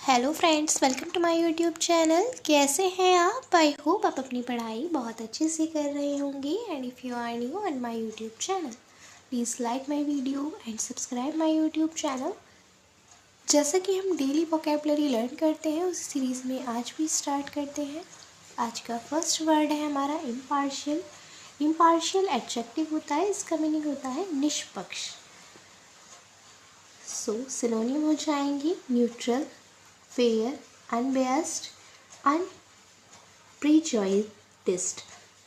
Hello friends, welcome to my YouTube channel. कैसे हैं आप? आई होप आप अपनी पढ़ाई बहुत अच्छे से कर रहे होंगे। And if you are new on my YouTube channel, please like my video and subscribe my YouTube channel. जैसा कि हम डेली वोकैबुलरी लर्न करते हैं, उस सीरीज़ में आज भी स्टार्ट करते हैं। आज का फर्स्ट वर्ड है हमारा इम्पार्शियल। इम्पार्शियल एडजेक्टिव होता है, इसका मीनिंग होता है निष्पक्ष। सो सिनोनिम हो जाएंगी न्यूट्रल, फेयर, अनबियास्ड, अनप्रेजुडिस्ड,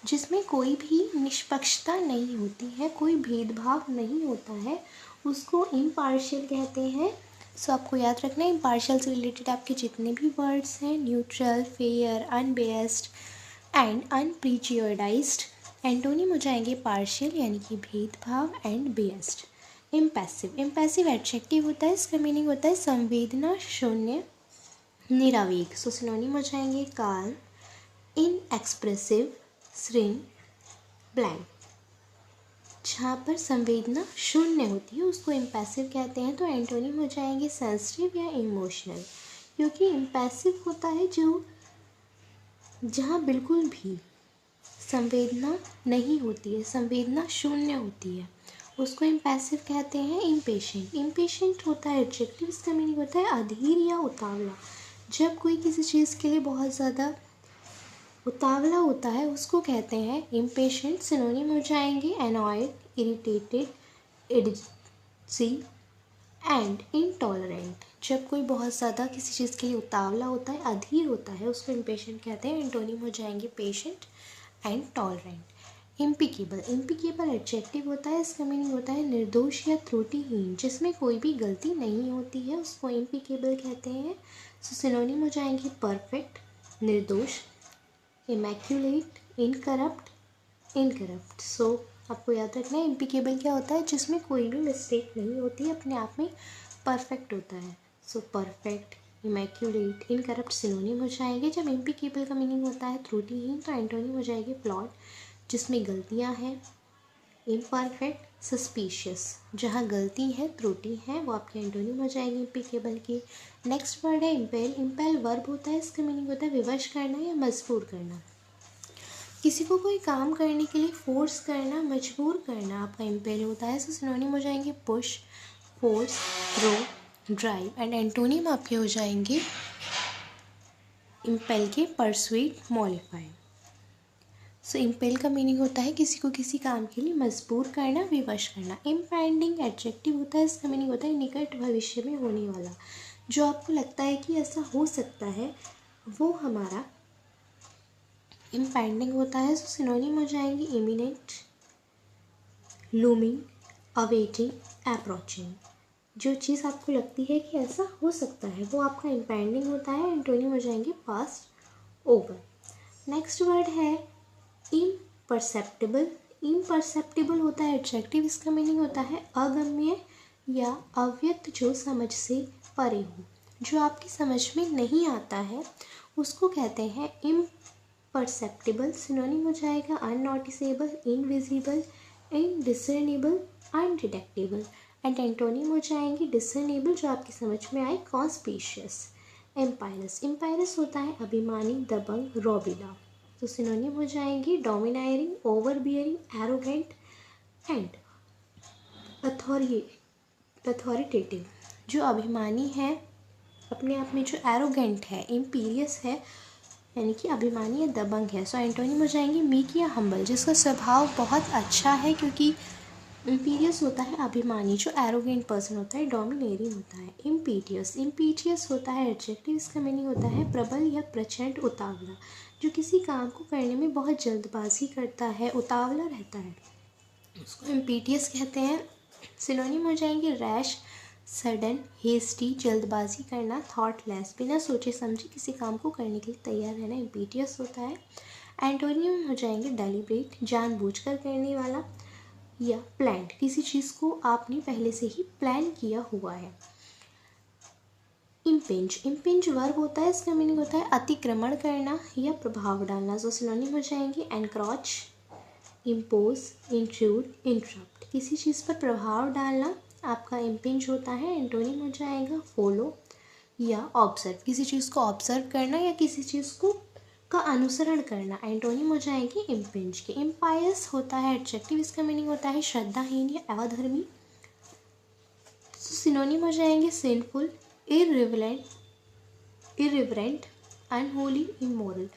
जिसमें कोई भी निष्पक्षता नहीं होती है, कोई भेदभाव नहीं होता है, उसको इम्पार्शियल कहते हैं। सो आपको याद रखना है, इम्पार्शियल से रिलेटेड आपके जितने भी वर्ड्स हैं, न्यूट्रल, फेयर, अनबियास्ड एंड अनप्रेजुडिस्ड, एंटोनिम हो जाएंगे पार्शियल यानी कि भेदभाव एंड बियास्ड। इम्पैसिव, इम्पैसिव एडजेक्टिव होता है, इसका मीनिंग होता है संवेदना शून्य, निरावेग। सो सिनोनिम हो जाएंगे काल्म, इनएक्सप्रेसिव, श्रीन, ब्लैंक। जहाँ पर संवेदना शून्य होती है उसको इम्पैसिव कहते हैं। तो एंटोनिम हो जाएंगे सेंसिटिव या इमोशनल, क्योंकि इम्पैसिव होता है जो जहाँ बिल्कुल भी संवेदना नहीं होती है, संवेदना शून्य होती है, उसको इम्पैसिव कहते हैं। इम्पेशेंट, इम्पेशेंट होता है एडजेक्टिव, इसका मीनिंग होता है अधीर या उतावला। जब कोई किसी चीज़ के लिए बहुत ज़्यादा उतावला होता है उसको कहते हैं इम्पेशेंट। सिनोनिम हो जाएंगे एनॉयड, इरिटेटेड, इडिसी एंड इंटॉलरेंट। जब कोई बहुत ज़्यादा किसी चीज़ के लिए उतावला होता है, अधीर होता है, उसको इम्पेशेंट कहते हैं। एंटोनिम हो जाएंगे पेशेंट एंड टॉलरेंट। इम्पिकेबल, इम्पिकेबल एडजेक्टिव होता है, इसका मीनिंग होता है निर्दोष या त्रुटिहीन, जिसमें कोई भी गलती नहीं होती है, उसको इम्पिकेबल कहते हैं। सो सिनोनिम हो जाएंगे परफेक्ट, निर्दोष, इमैक्युलेट, इनकरप्ट, इनकरप्ट। सो आपको याद रखना है इम्पिकेबल क्या होता है, जिसमें कोई भी मिस्टेक नहीं होती है, अपने आप में परफेक्ट होता है। सो परफेक्ट, इमैक्युलेट, इनकरप्ट सिनोनिम हो जाएंगे। जब इम्पिकेबल का मीनिंग होता है त्रुटिहीन, तो एंटोनिम हो जाएगी प्लॉट, जिसमें गलतियां हैं। इम्परफेक्ट, सस्पिशियस, जहाँ गलती है, त्रुटि है, वो आपके एंटोनिम हो जाएगी इम्पिकेबल की। नेक्स्ट वर्ड है इम्पेल। इम्पेल वर्ब होता है, इसका मीनिंग होता है विवश करना या मजबूर करना। किसी को कोई काम करने के लिए फोर्स करना, मजबूर करना आपका इम्पेल होता है। सो सिनोनिम हो जाएंगे push, force, throw, drive and antonym आपके हो जाएंगे इम्पेल के परसुएड, मॉलिफाई। सो इम्पेल का मीनिंग होता है किसी को किसी काम के लिए मजबूर करना, विवश करना। इम्पेंडिंग एडजेक्टिव होता है, इसका मीनिंग होता है निकट भविष्य में होने वाला, जो आपको लगता है कि ऐसा हो सकता है, वो हमारा इम्पेंडिंग होता है। सो सिनोनिम हो जाएंगे इमिनेंट, लूमिंग, अवेटिंग, अप्रोचिंग। जो चीज़ आपको लगती है कि ऐसा हो सकता है, वो आपका इम्पेंडिंग होता है। एंटोनिम हो जाएंगे पास्ट, ओवर। नेक्स्ट वर्ड है इम्परसेप्टिबल। इम्परसेप्टिबल होता है एडजेक्टिव, इसका मीनिंग होता है अगम्य या अव्यक्त, जो समझ से परे हो, जो आपकी समझ में नहीं आता है, उसको कहते हैं इम्परसेप्टिबल। सिनोनिम हो जाएगा अननोटिसेबल, इनविजिबल, इनडिसर्नेबल, अनडिटेक्टेबल एंड एंटोनिम हो जाएंगे डिसर्नेबल, जो आपकी समझ में आए, कॉन्स्पिशियस। एम्पायरस, इम्पायरस होता है अभिमानी, दबंग, रोबिला। तो सिनोनिम हो जाएंगे डोमिनायरिंग, ओवरबियरिंग, एरोगेंट एंड अथॉरिटेटिव। जो अभिमानी है, अपने आप में जो एरोगेंट है, इम्पीरियस है, यानी कि अभिमानी या दबंग है। सो एंटोनिम हो जाएंगे मीक या हम्बल, जिसका स्वभाव बहुत अच्छा है, क्योंकि इम्पीरियस होता है अभिमानी, जो एरोगेंट पर्सन होता है, डोमिनेरिंग होता है। इम्पीटियस, इम्पीटियस होता है एडजेक्टिव, इसका मीनिंग होता है प्रबल या प्रचंड, उतावला, जो किसी काम को करने में बहुत जल्दबाजी करता है, उतावला रहता है, उसको इम्पीटियस कहते हैं। सिनोनिम हो जाएंगे रैश, सडन, हेस्टी, जल्दबाजी करना, थॉटलेस, बिना सोचे समझे किसी काम को करने के लिए तैयार रहना इम्पीटियस होता है। एंटोनिम हो जाएंगे डेलिब्रेट, जानबूझकर करने वाला, या प्लान्ड, किसी चीज़ को आपने पहले से ही प्लान किया हुआ है। इम्पिंज, इम्पिंज वर्ब होता है, इसका मीनिंग होता है अतिक्रमण करना या प्रभाव डालना। सो सिनोनिम हो जाएंगे एनक्रॉच, इम्पोज, इंट्रूड, इंटरप्ट, किसी चीज़ पर प्रभाव डालना आपका इम्पिंज होता है। एंटोनिम हो जाएगा फॉलो, या ऑब्जर्व, किसी चीज़ को ऑब्जर्व करना या किसी चीज़ को का अनुसरण करना। एंटोनिम हो जाएंगे इम्पिंज के। इम्पायस होता है एडजेक्टिव, इसका मीनिंग होता है श्रद्धाहीन या अधर्मी। सिनोनिम हो जाएंगे सिनफुल, इर्रिवरेंट, अनहोली, इमोरल।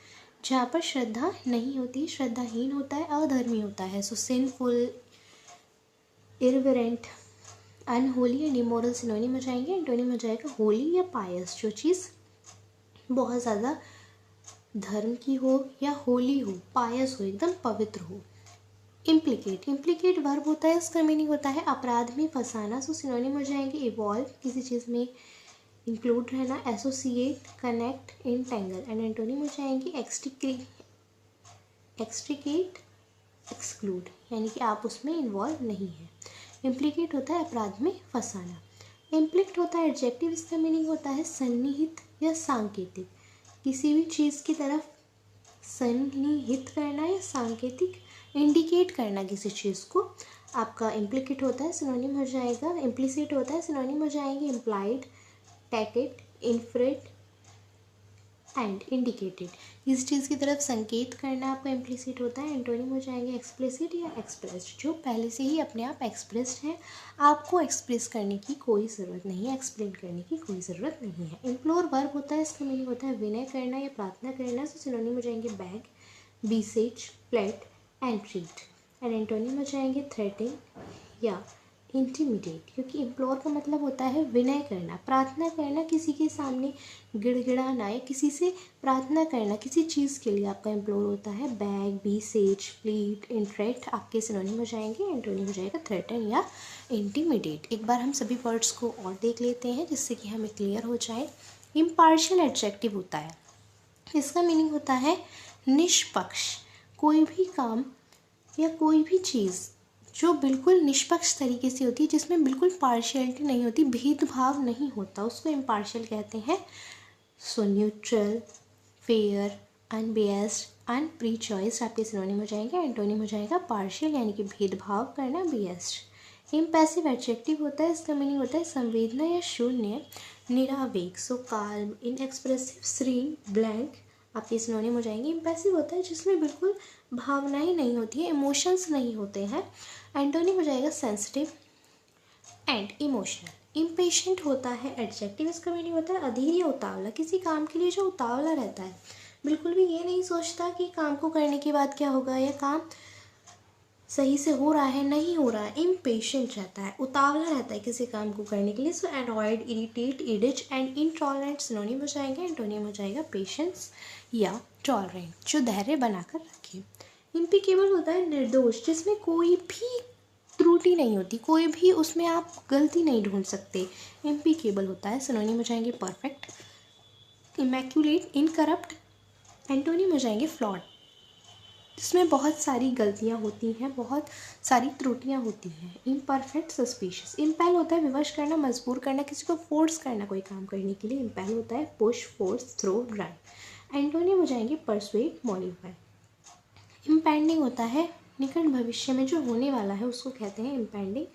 जहाँ पर श्रद्धा नहीं होती, श्रद्धाहीन होता है, अधर्मी होता है। So sinful, irreverent, unholy and immoral synonym हो जाएंगे। एंटोनिम हो जाएगा होली या पायस, जो चीज़ बहुत ज़्यादा धर्म की हो या होली हो, पायस हो, एकदम पवित्र हो। इम्प्लीकेट, इम्प्लीकेट वर्ब होता है, इसका मीनिंग होता है अपराध में फंसाना। सो सिनोनिम हो जाएंगे इवॉल्व, किसी चीज़ में इंक्लूड रहना, associate, connect, entangle. And antonym हो जाएंगे एक्सट्रिकेट, एक्सक्लूड, यानी कि आप उसमें इन्वॉल्व नहीं है। इम्प्लीकेट होता है अपराध में फंसाना। इम्प्लिक्ट होता है एडजेक्टिव, इसका मीनिंग होता है सन्निहित या सांकेतिक, किसी भी चीज़ की तरफ सन्निहित करना या सांकेतिक इंडिकेट करना किसी चीज़ को, आपका इम्प्लिकेट होता है। सिनोनिम हो जाएगा इम्प्लिसिट होता है, सिनोनिम हो जाएंगे इम्प्लाइड, टैकेट, इन्फरेट एंड इंडिकेटेड, किसी चीज़ की तरफ संकेत करना आपका इम्प्लिसिट होता है। एंटोनिम हो जाएंगे एक्सप्लिसिट या एक्सप्रेस्ड, जो पहले से ही अपने आप एक्सप्रेस्ड है, आपको एक्सप्रेस करने की कोई ज़रूरत नहीं है, एक्सप्लेन करने की कोई ज़रूरत नहीं है। इम्प्लोर वर्ब होता है, इसका मीनिंग होता है विनय करना या प्रार्थना करना। सो सिनोनिम हो जाएंगे beg, beseech, plead and treat. And antonym हो जाएंगे थ्रेटिंग या इंटिमिडेट, क्योंकि इम्प्लोर का मतलब होता है विनय करना, प्रार्थना करना, किसी के सामने गिड़गिड़ाना या किसी से प्रार्थना करना किसी चीज़ के लिए आपका इम्प्लोर होता है। बैग, बीसेज, प्लीट, इंट्रेट आपके सिनोनिम हो जाएंगे। एंटोनिम हो जाएगा थ्रेटन या इंटिमिडेट। एक बार हम सभी वर्ड्स को और देख लेते हैं जिससे कि हमें क्लियर हो जाए। इम्पार्शियल एडजेक्टिव होता है, इसका मीनिंग होता है निष्पक्ष, कोई भी काम या कोई भी चीज़ जो बिल्कुल निष्पक्ष तरीके से होती है, जिसमें बिल्कुल पार्शियलिटी नहीं होती, भेदभाव नहीं होता, उसको इम्पार्शियल कहते हैं। सो न्यूट्रल, फेयर, अनबियस्ड, अनप्री चॉइस आपके सिनोनिम हो जाएंगे। एंटोनिम हो जाएगा पार्शियल, यानी कि भेदभाव करना, बियस्ड। इम्पैसिव एडजेक्टिव होता है, इसका मीनिंग होता है संवेदना या शून्य, निरावेग। सो काल्म, इनएक्सप्रेसिव, सीरीन, ब्लैंक आपके सिनोनिम हो जाएंगे। इम्पैसिव होता है जिसमें बिल्कुल भावनाएं नहीं होती है, इमोशंस नहीं होते हैं। एंटोनिम हो जाएगा सेंसिटिव एंड इमोशनल। इम्पेशेंट होता है एडजेक्टिव, इसका मीनिंग होता है अधीर या उतावला, किसी काम के लिए जो उतावला रहता है, बिल्कुल भी ये नहीं सोचता कि काम को करने के बाद क्या होगा या काम सही से हो रहा है नहीं हो रहा है। इम्पेशेंट रहता है, उतावला रहता है किसी काम को करने के लिए। So annoyed, irritate, edgy and intolerant synonym हो जाएंगे। एंटोनिम हो जाएगा पेशेंस या टॉलरेंट, जो धैर्य बनाकर रखे। इम्पिकेबल होता है निर्दोष, जिसमें कोई भी त्रुटि नहीं होती, कोई भी उसमें आप गलती नहीं ढूंढ सकते, इम्पिकेबल होता है। सिनोनिम हो जाएंगे परफेक्ट, इमैक्यूलेट, इनकरप्ट। एंटोनिम हो जाएंगे फ्लॉड, जिसमें बहुत सारी गलतियां होती हैं, बहुत सारी त्रुटियां होती हैं। Imperfect, suspicious. इम्पेल होता है विवश करना, मजबूर करना, किसी को फोर्स करना कोई काम करने के लिए। इम्पेल होता है push, force, throw, drive. Antonym हो जाएंगे परसुएड, मॉडिफाई। इम्पेंडिंग होता है निकट भविष्य में जो होने वाला है उसको कहते हैं इम्पेंडिंग,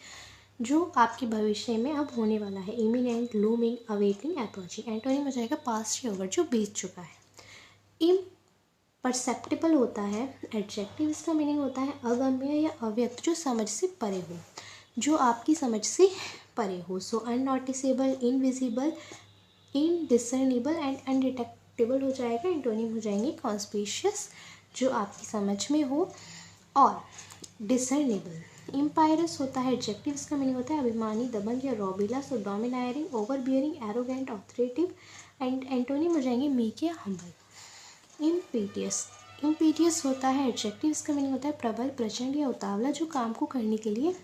जो आपके भविष्य में अब होने वाला है। Imminent, looming, awaiting, approaching. Antonym हो जाएगा पास्ट या ओवर, जो बीत चुका है। इम्परसेप्टिबल होता है एडजेक्टिव, इसका मीनिंग होता है अगम्य या अव्यक्त, जो समझ से परे हो, जो आपकी समझ से परे हो। सो अननोटिसेबल, इनविजिबल, इनडिसर्नेबल एंड अनडिटेक्टेबल हो जाएगा। एंटोनिम हो जाएंगे कॉन्स्पिशियस, जो आपकी समझ में हो, और डिसर्नेबल। इम्पायरस होता है एडजेक्टिव, इसका मीनिंग होता है अभिमानी, दबंग या रॉबिला। सो डोमिनायरिंग, ओवरबियरिंग, एरोगेंट, ऑथोरेटिव। एंड एंटोनिम हो जाएंगे मीक या हम्बल। इम्पीटियस, इम्पीटियस होता है एडजेक्टिव, इसका मीनिंग होता है प्रबल, प्रचंड या उतावला, जो काम को करने के लिए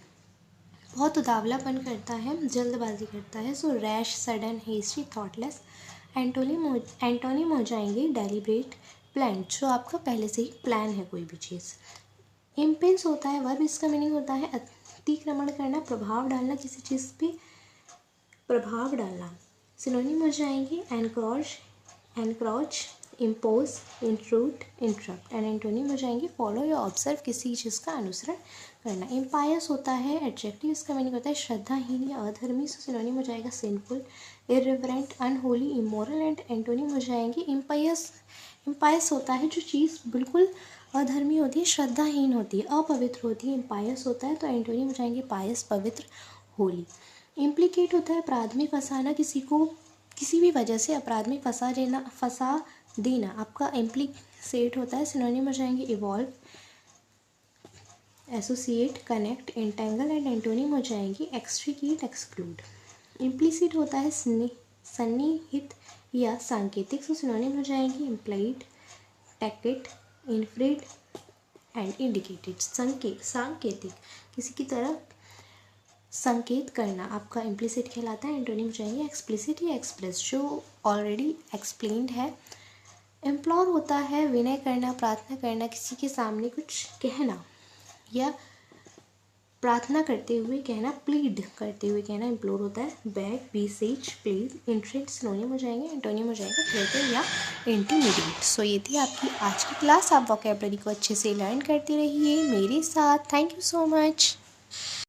बहुत उतावलापन करता है, जल्दबाजी करता है। So rash, sudden, hasty, thoughtless. Antonym हो जाएंगे डेलिब्रेट, प्लान, जो आपका पहले से ही प्लान है कोई भी चीज़। इम्पेंस होता है वर्ब, इसका मीनिंग होता है अतिक्रमण करना, प्रभाव डालना, किसी चीज़ पे प्रभाव डालना। सिनोनिम हो जाएंगे encroach, impose, intrude, interrupt. And antonym हो जाएंगे फॉलो या ऑब्जर्व, किसी चीज़ का अनुसरण करना। इम्पायस होता है एडजेक्टिव, इसका मीनिंग होता है श्रद्धाहीन या अधर्मी। सो सिनोनिम हो जाएगा sinful, irreverent, unholy, immoral. And antonym हो जाएंगे इम्पायस। इम्पायस होता है जो चीज़ बिल्कुल अधर्मी होती है, श्रद्धाहीन होती है, अपवित्र होती है, इम्पायस होता है। तो एंटोनिम हो जाएंगे पायस, पवित्र, होली। इम्प्लीकेट होता है अपराध में फंसाना, किसी को किसी भी वजह से अपराध में फंसा देना, आपका इम्प्लीसेट होता है। सिनोनिम हो जाएंगे evolve, associate, connect, entangle. And antonym हो जाएंगी एक्सट्रीकेट, एक्सक्लूड। इम्प्लीसिट होता है सन्निहित या सांकेतिक। सो सिनोनिम हो जाएंगी implied, ticket, infrared and indicated. सांकेतिक, किसी की तरफ संकेत करना आपका इम्प्लिसिट कहलाता है। एंटोनिम हो जाएंगे एक्सप्लिसिट या एक्सप्रेस, जो ऑलरेडी एक्सप्लेन्ड है। इम्प्लोर होता है विनय करना, प्रार्थना करना, किसी के सामने कुछ कहना या प्रार्थना करते हुए कहना, प्लीड करते हुए कहना इम्प्लोर होता है। बैग, बीसेज, प्लीड, इंटरेस्ट सिनोनिम हो जाएंगे। एंटोनिम हो जाएगा थ्रेटन या इंटीमिडेट। सो ये थी आपकी आज की क्लास। आप वोकैबुलरी को अच्छे से लर्न करते रहिए मेरे साथ। Thank you so much.